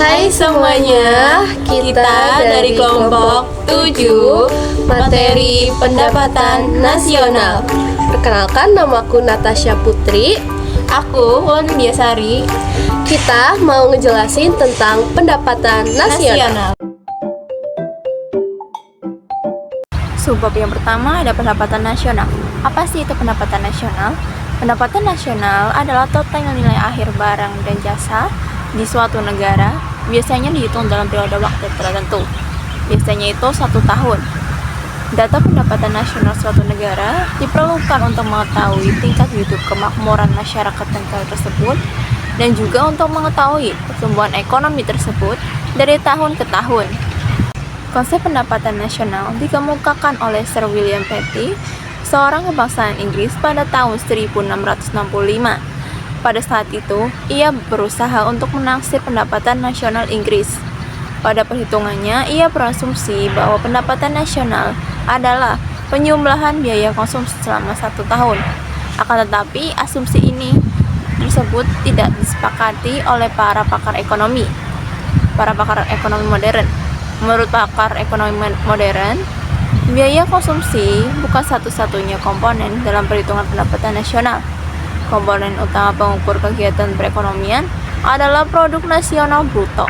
Hai semuanya, kita dari kelompok 7 materi pendapatan nasional. Perkenalkan, namaku Natasha Putri. Aku Wulan Widyasari. Kita mau ngejelasin tentang pendapatan nasional. Subbab yang pertama ada pendapatan nasional. Apa sih itu pendapatan nasional? Pendapatan nasional adalah total nilai akhir barang dan jasa di suatu negara, biasanya dihitung dalam periode waktu tertentu. Biasanya itu 1 tahun. Data pendapatan nasional suatu negara diperlukan untuk mengetahui tingkat hidup kemakmuran masyarakat negara tersebut dan juga untuk mengetahui pertumbuhan ekonomi tersebut dari tahun ke tahun. Konsep pendapatan nasional dikemukakan oleh Sir William Petty, seorang kebangsaan Inggris pada tahun 1665. Pada saat itu, ia berusaha untuk menaksir pendapatan nasional Inggris. Pada perhitungannya, ia berasumsi bahwa pendapatan nasional adalah penjumlahan biaya konsumsi selama 1 tahun. Akan tetapi, asumsi ini tersebut tidak disepakati oleh para pakar ekonomi modern. Menurut pakar ekonomi modern, biaya konsumsi bukan satu-satunya komponen dalam perhitungan pendapatan nasional. Komponen utama pengukur kegiatan perekonomian adalah produk nasional bruto.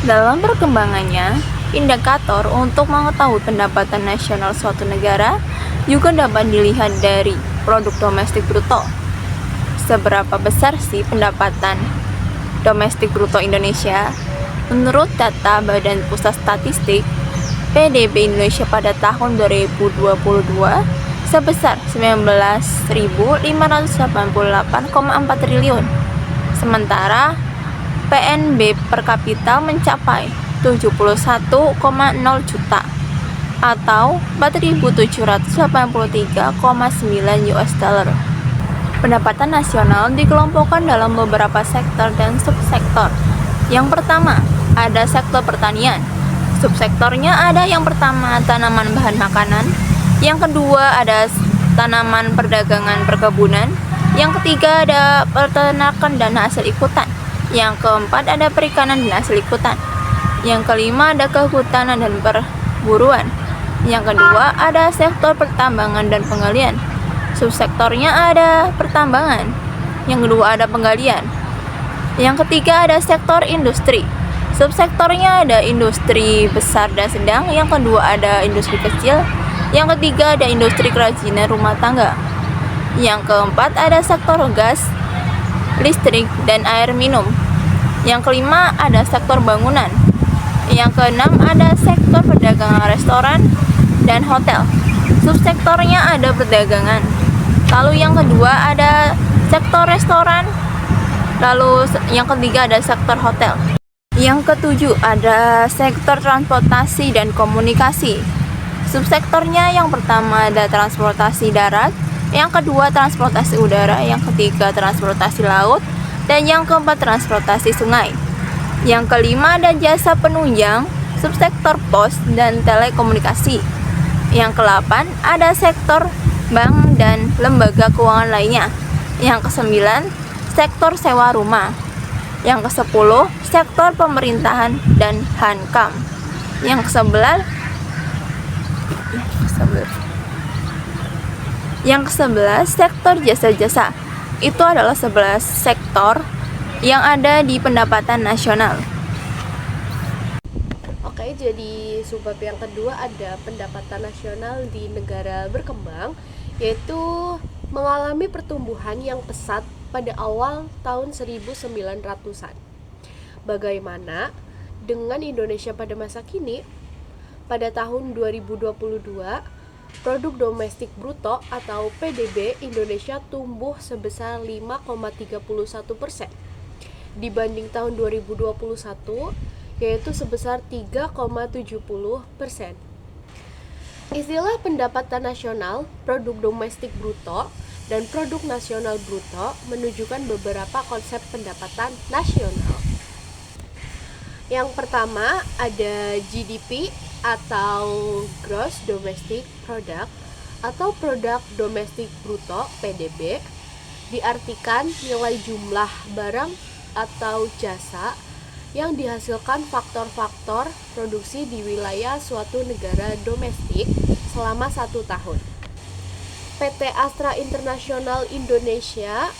Dalam perkembangannya, indikator untuk mengetahui pendapatan nasional suatu negara juga dapat dilihat dari produk domestik bruto. Seberapa besar sih pendapatan domestik bruto Indonesia? Menurut data Badan Pusat Statistik, PDB Indonesia pada tahun 2022 sebesar 19.588,4 triliun. Sementara PNB per kapita mencapai 71,0 juta atau 4.783,9 US dollar. Pendapatan nasional dikelompokkan dalam beberapa sektor dan subsektor. Yang pertama, ada sektor pertanian. Subsektornya ada yang pertama tanaman bahan makanan, yang kedua ada tanaman perdagangan perkebunan, yang ketiga ada peternakan dan hasil ikutan, yang keempat ada perikanan dan hasil ikutan, yang kelima ada kehutanan dan perburuan, yang kedua ada sektor pertambangan dan penggalian. Subsektornya ada pertambangan, yang kedua ada penggalian, yang ketiga ada sektor industri. Subsektornya ada industri besar dan sedang, yang kedua ada industri kecil, yang ketiga ada industri kerajinan rumah tangga, yang keempat ada sektor gas, listrik, dan air minum, yang kelima ada sektor bangunan, yang keenam ada sektor perdagangan restoran dan hotel. Subsektornya ada perdagangan. Lalu yang kedua ada sektor restoran, lalu yang ketiga ada sektor hotel. Yang ketujuh ada sektor transportasi dan komunikasi. Subsektornya yang pertama ada transportasi darat, yang kedua transportasi udara, yang ketiga transportasi laut, dan yang keempat transportasi sungai. Yang kelima ada jasa penunjang, subsektor pos dan telekomunikasi. Yang ke-8 ada sektor bank dan lembaga keuangan lainnya. Yang ke-9 sektor sewa rumah. Yang ke-10 sektor pemerintahan dan hankam. Yang ke-11 sektor jasa-jasa. Itu adalah 11 sektor yang ada di pendapatan nasional. Oke, jadi subbab yang kedua ada pendapatan nasional di negara berkembang, yaitu mengalami pertumbuhan yang pesat pada awal tahun 1900-an. Bagaimana dengan Indonesia pada masa kini? Pada tahun 2022, produk domestik bruto atau PDB Indonesia tumbuh sebesar 5,31% dibanding tahun 2021, yaitu sebesar 3,70%. Istilah pendapatan nasional, produk domestik bruto, dan produk nasional bruto menunjukkan beberapa konsep pendapatan nasional. Yang pertama ada GDP atau Gross Domestic Product atau produk domestik bruto (PDB), diartikan nilai jumlah barang atau jasa yang dihasilkan faktor-faktor produksi di wilayah suatu negara domestik selama 1 tahun. PT Astra International Indonesia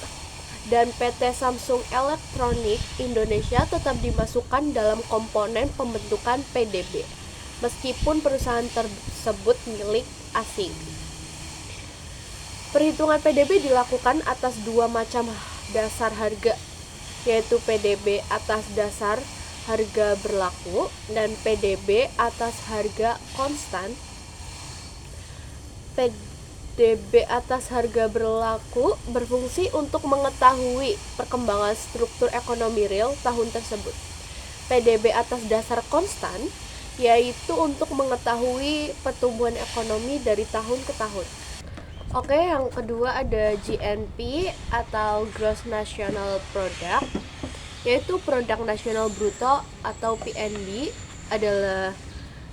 dan PT Samsung Electronics Indonesia tetap dimasukkan dalam komponen pembentukan PDB, meskipun perusahaan tersebut milik asing. Perhitungan PDB dilakukan atas dua macam dasar harga, yaitu PDB atas dasar harga berlaku dan PDB atas harga konstan. PDB atas harga berlaku berfungsi untuk mengetahui perkembangan struktur ekonomi real tahun tersebut. PDB atas dasar konstan yaitu untuk mengetahui pertumbuhan ekonomi dari tahun ke tahun. Oke, yang kedua ada GNP atau Gross National Product, yaitu produk nasional bruto atau PNB adalah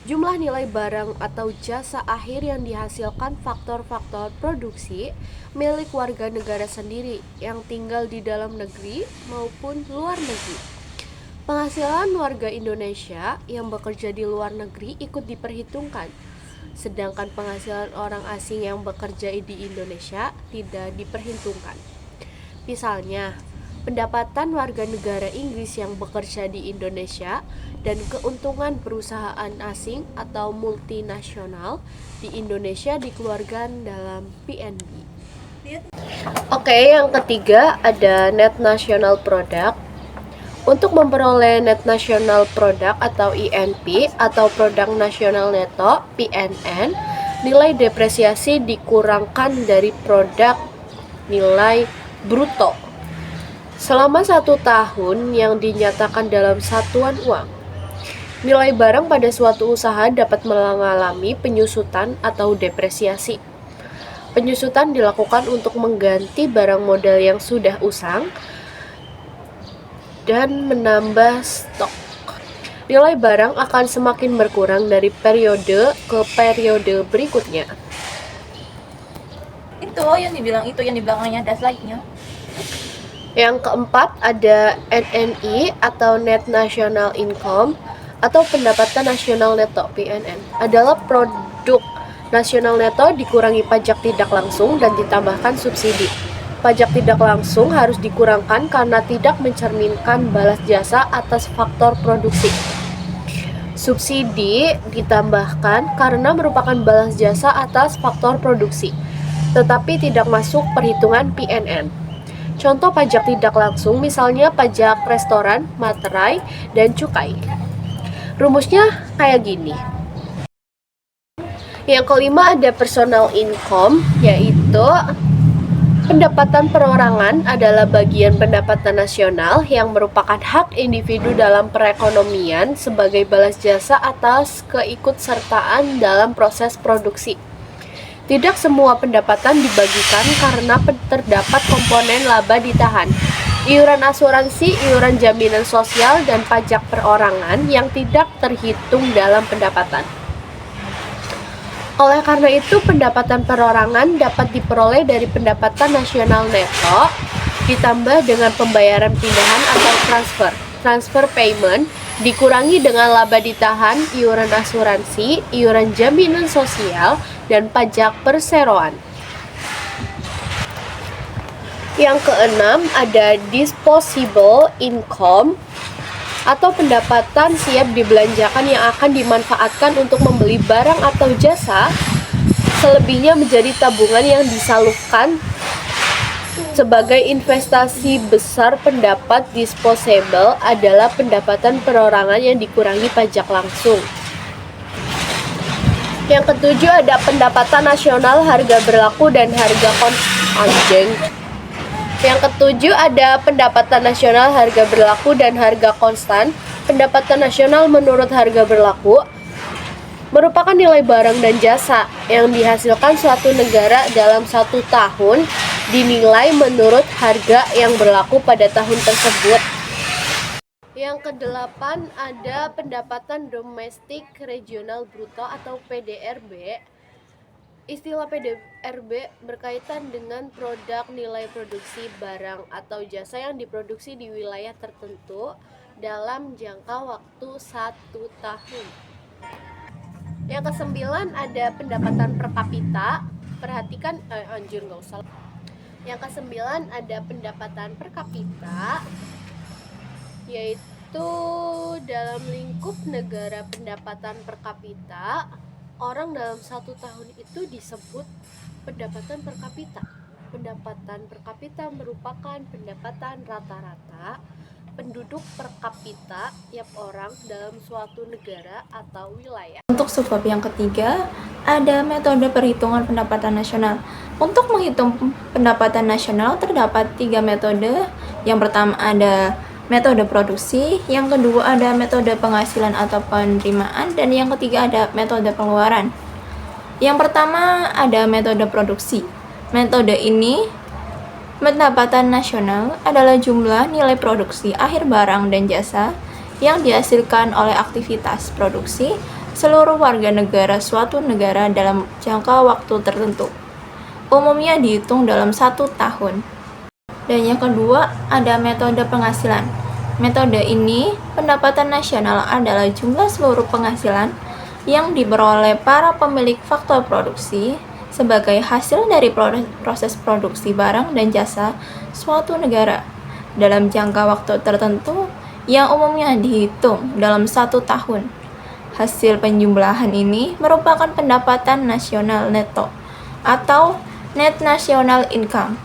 jumlah nilai barang atau jasa akhir yang dihasilkan faktor-faktor produksi milik warga negara sendiri yang tinggal di dalam negeri maupun luar negeri. Penghasilan warga Indonesia yang bekerja di luar negeri ikut diperhitungkan, sedangkan penghasilan orang asing yang bekerja di Indonesia tidak diperhitungkan. Misalnya, pendapatan warga negara Inggris yang bekerja di Indonesia dan keuntungan perusahaan asing atau multinasional di Indonesia dikeluarkan dalam PNB. Oke, yang ketiga ada Net National Product. Untuk memperoleh Net National Product atau INP atau Produk Nasional Neto PNN, nilai depresiasi dikurangkan dari produk nilai bruto selama 1 tahun yang dinyatakan dalam satuan uang. Nilai barang pada suatu usaha dapat mengalami penyusutan atau depresiasi. Penyusutan dilakukan untuk mengganti barang modal yang sudah usang dan menambah stok. Nilai barang akan semakin berkurang dari periode ke periode berikutnya. Itu yang di belakangnya ada slide-nya. Yang keempat ada NNI atau Net National Income atau pendapatan nasional neto PNN. Adalah produk nasional neto dikurangi pajak tidak langsung dan ditambahkan subsidi. Pajak tidak langsung harus dikurangkan karena tidak mencerminkan balas jasa atas faktor produksi. Subsidi ditambahkan karena merupakan balas jasa atas faktor produksi, tetapi tidak masuk perhitungan PNN. Contoh pajak tidak langsung misalnya pajak restoran, materai, dan cukai. Rumusnya kayak gini. Yang kelima ada personal income, yaitu pendapatan perorangan adalah bagian pendapatan nasional yang merupakan hak individu dalam perekonomian sebagai balas jasa atas keikutsertaan dalam proses produksi. Tidak semua pendapatan dibagikan karena terdapat komponen laba ditahan, iuran asuransi, iuran jaminan sosial, dan pajak perorangan yang tidak terhitung dalam pendapatan. Oleh karena itu, pendapatan perorangan dapat diperoleh dari pendapatan nasional neto ditambah dengan pembayaran pindahan atau transfer payment, dikurangi dengan laba ditahan, iuran asuransi, iuran jaminan sosial, dan pajak perseroan. Yang keenam ada disposable income atau pendapatan siap dibelanjakan yang akan dimanfaatkan untuk membeli barang atau jasa, selebihnya menjadi tabungan yang disalurkan sebagai investasi besar. Pendapat disposable adalah pendapatan perorangan yang dikurangi pajak langsung. Yang ketujuh ada pendapatan nasional harga berlaku dan harga konstan. Yang ketujuh ada pendapatan nasional harga berlaku dan harga konstan. Pendapatan nasional menurut harga berlaku merupakan nilai barang dan jasa yang dihasilkan suatu negara dalam 1 tahun dinilai menurut harga yang berlaku pada tahun tersebut. Yang kedelapan ada pendapatan domestik regional bruto atau PDRB. Istilah PDRB berkaitan dengan produk nilai produksi barang atau jasa yang diproduksi di wilayah tertentu dalam jangka waktu 1 tahun. Yang kesembilan ada pendapatan per kapita. Perhatikan, nggak usah. Yang kesembilan ada pendapatan per kapita, yaitu dalam lingkup negara pendapatan per kapita, orang dalam 1 tahun itu disebut pendapatan per kapita. Pendapatan per kapita merupakan pendapatan rata-rata penduduk per kapita tiap orang dalam suatu negara atau wilayah. Untuk subbab yang ketiga, ada metode perhitungan pendapatan nasional. Untuk menghitung pendapatan nasional terdapat 3 metode. Yang pertama ada metode produksi, yang kedua ada metode penghasilan atau penerimaan, dan yang ketiga ada metode pengeluaran. Yang pertama ada metode produksi. Metode ini pendapatan nasional adalah jumlah nilai produksi akhir barang dan jasa yang dihasilkan oleh aktivitas produksi seluruh warga negara suatu negara dalam jangka waktu tertentu. Umumnya dihitung dalam 1 tahun. Dan yang kedua ada metode penghasilan. Metode ini pendapatan nasional adalah jumlah seluruh penghasilan yang diperoleh para pemilik faktor produksi sebagai hasil dari proses produksi barang dan jasa suatu negara dalam jangka waktu tertentu yang umumnya dihitung dalam 1 tahun. Hasil penjumlahan ini merupakan pendapatan nasional neto atau net national income.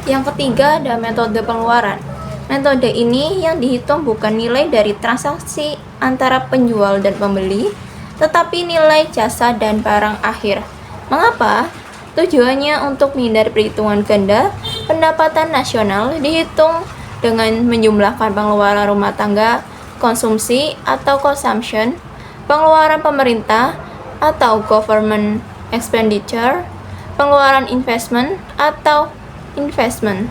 Yang ketiga ada metode pengeluaran. Metode ini yang dihitung bukan nilai dari transaksi antara penjual dan pembeli, tetapi nilai jasa dan barang akhir. Mengapa? Tujuannya untuk menghindari perhitungan ganda. Pendapatan nasional dihitung dengan menjumlahkan pengeluaran rumah tangga, konsumsi atau consumption, pengeluaran pemerintah atau government expenditure, pengeluaran investment atau investment,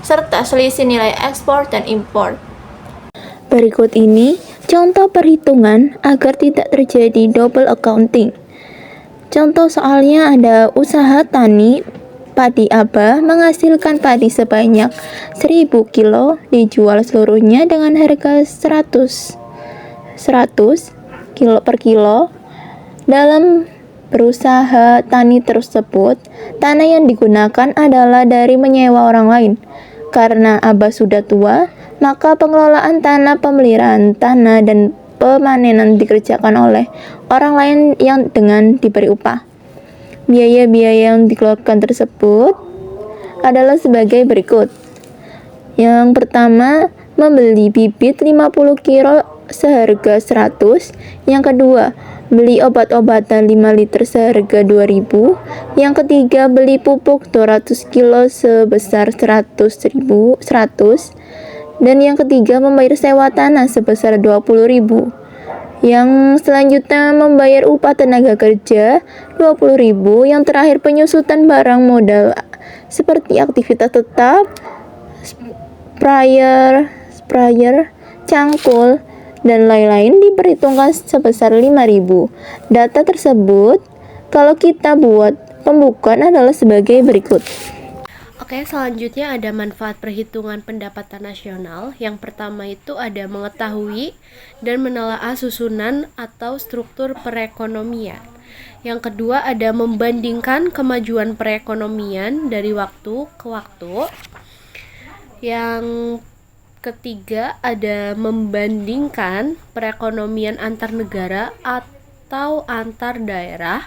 serta selisih nilai ekspor dan impor. Berikut ini contoh perhitungan agar tidak terjadi double accounting. Contoh soalnya ada usaha tani padi Abah menghasilkan padi sebanyak 1000 kilo dijual seluruhnya dengan harga 100 kilo per kilo. Dalam berusaha tani tersebut, tanah yang digunakan adalah dari menyewa orang lain. Karena Abah sudah tua, maka pengelolaan tanah, pemeliharaan tanah, dan pemanenan dikerjakan oleh orang lain yang dengan diberi upah. Biaya-biaya yang dikeluarkan tersebut adalah sebagai berikut. Yang pertama, membeli bibit 50 kilo seharga 100. Yang kedua, beli obat-obatan 5 liter seharga 2000. Yang ketiga, beli pupuk 200 kilo sebesar 100. Dan yang ketiga, membayar sewa tanah sebesar 20.000. Yang selanjutnya membayar upah tenaga kerja 20.000. Yang terakhir penyusutan barang modal seperti aktivitas tetap, sprayer, cangkul, dan lain-lain diperhitungkan sebesar 5.000. Data tersebut kalau kita buat pembukuan adalah sebagai berikut. Oke, selanjutnya ada manfaat perhitungan pendapatan nasional. Yang pertama itu ada mengetahui dan menelaah susunan atau struktur perekonomian. Yang kedua ada membandingkan kemajuan perekonomian dari waktu ke waktu. Yang ketiga ada membandingkan perekonomian antar negara atau antar daerah.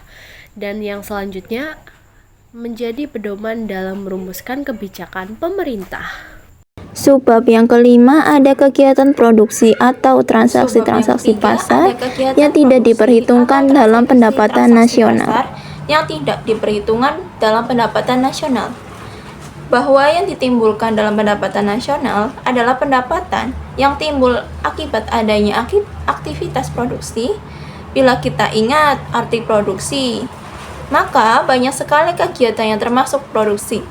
Dan yang selanjutnya menjadi pedoman dalam merumuskan kebijakan pemerintah. Subbab yang kelima ada kegiatan produksi atau transaksi-transaksi pasar yang tidak diperhitungkan dalam pendapatan nasional. Bahwa yang ditimbulkan dalam pendapatan nasional adalah pendapatan yang timbul akibat adanya aktivitas produksi. Bila kita ingat arti produksi, maka banyak sekali kegiatan yang termasuk produksi.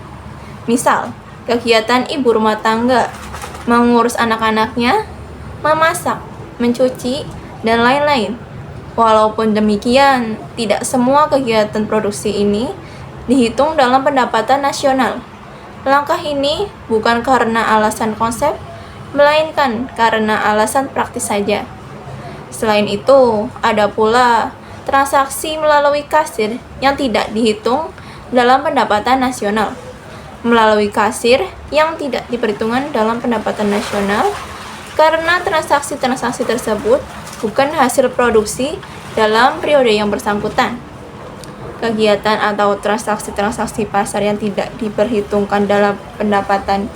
Misal, kegiatan ibu rumah tangga, mengurus anak-anaknya, memasak, mencuci, dan lain-lain. Walaupun demikian, tidak semua kegiatan produksi ini dihitung dalam pendapatan nasional. Langkah ini bukan karena alasan konsep, melainkan karena alasan praktis saja. Selain itu, ada pula transaksi melalui kasir yang tidak dihitung dalam pendapatan nasional. Melalui kasir yang tidak diperhitungkan dalam pendapatan nasional karena transaksi-transaksi tersebut bukan hasil produksi dalam periode yang bersangkutan. Kegiatan atau transaksi-transaksi pasar yang tidak diperhitungkan dalam pendapatan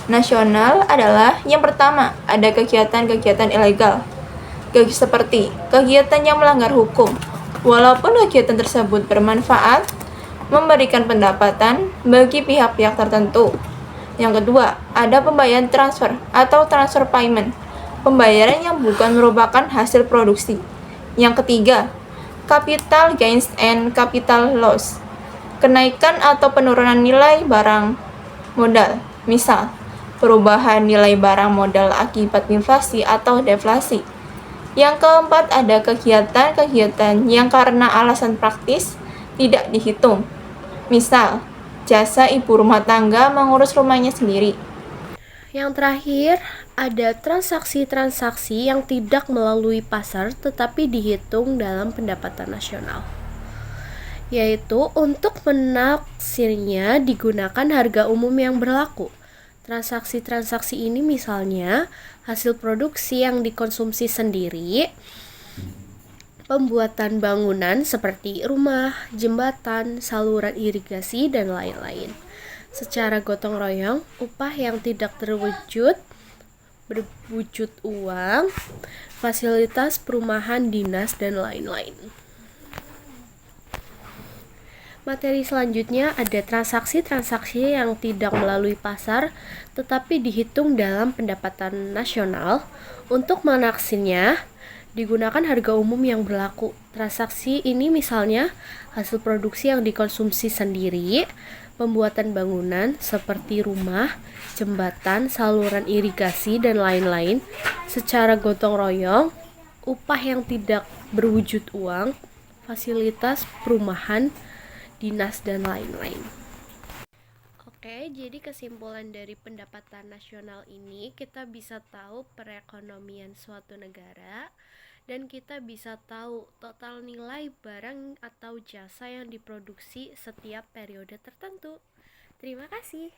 nasional adalah yang pertama, ada kegiatan-kegiatan ilegal. Seperti kegiatan yang melanggar hukum, walaupun kegiatan tersebut bermanfaat, memberikan pendapatan bagi pihak-pihak tertentu. Yang kedua, ada pembayaran transfer atau transfer payment, pembayaran yang bukan merupakan hasil produksi. Yang ketiga, capital gains and capital loss, kenaikan atau penurunan nilai barang modal, misal perubahan nilai barang modal akibat inflasi atau deflasi. Yang keempat, ada kegiatan-kegiatan yang karena alasan praktis tidak dihitung, misal jasa ibu rumah tangga mengurus rumahnya sendiri. Yang terakhir, ada transaksi-transaksi yang tidak melalui pasar tetapi dihitung dalam pendapatan nasional, yaitu untuk menaksirnya digunakan harga umum yang berlaku. Transaksi-transaksi ini misalnya hasil produksi yang dikonsumsi sendiri, pembuatan bangunan seperti rumah, jembatan, saluran irigasi, dan lain-lain. Secara gotong royong, upah yang tidak berwujud uang, fasilitas perumahan dinas, dan lain-lain. Materi selanjutnya ada transaksi-transaksi yang tidak melalui pasar tetapi dihitung dalam pendapatan nasional. Untuk menaksirnya digunakan harga umum yang berlaku. Transaksi ini misalnya hasil produksi yang dikonsumsi sendiri, pembuatan bangunan seperti rumah, jembatan, saluran irigasi, dan lain-lain. Secara gotong royong, upah yang tidak berwujud uang, fasilitas perumahan dinas, dan lain-lain. Oke, jadi kesimpulan dari pendapatan nasional ini kita bisa tahu perekonomian suatu negara dan kita bisa tahu total nilai barang atau jasa yang diproduksi setiap periode tertentu. Terima kasih.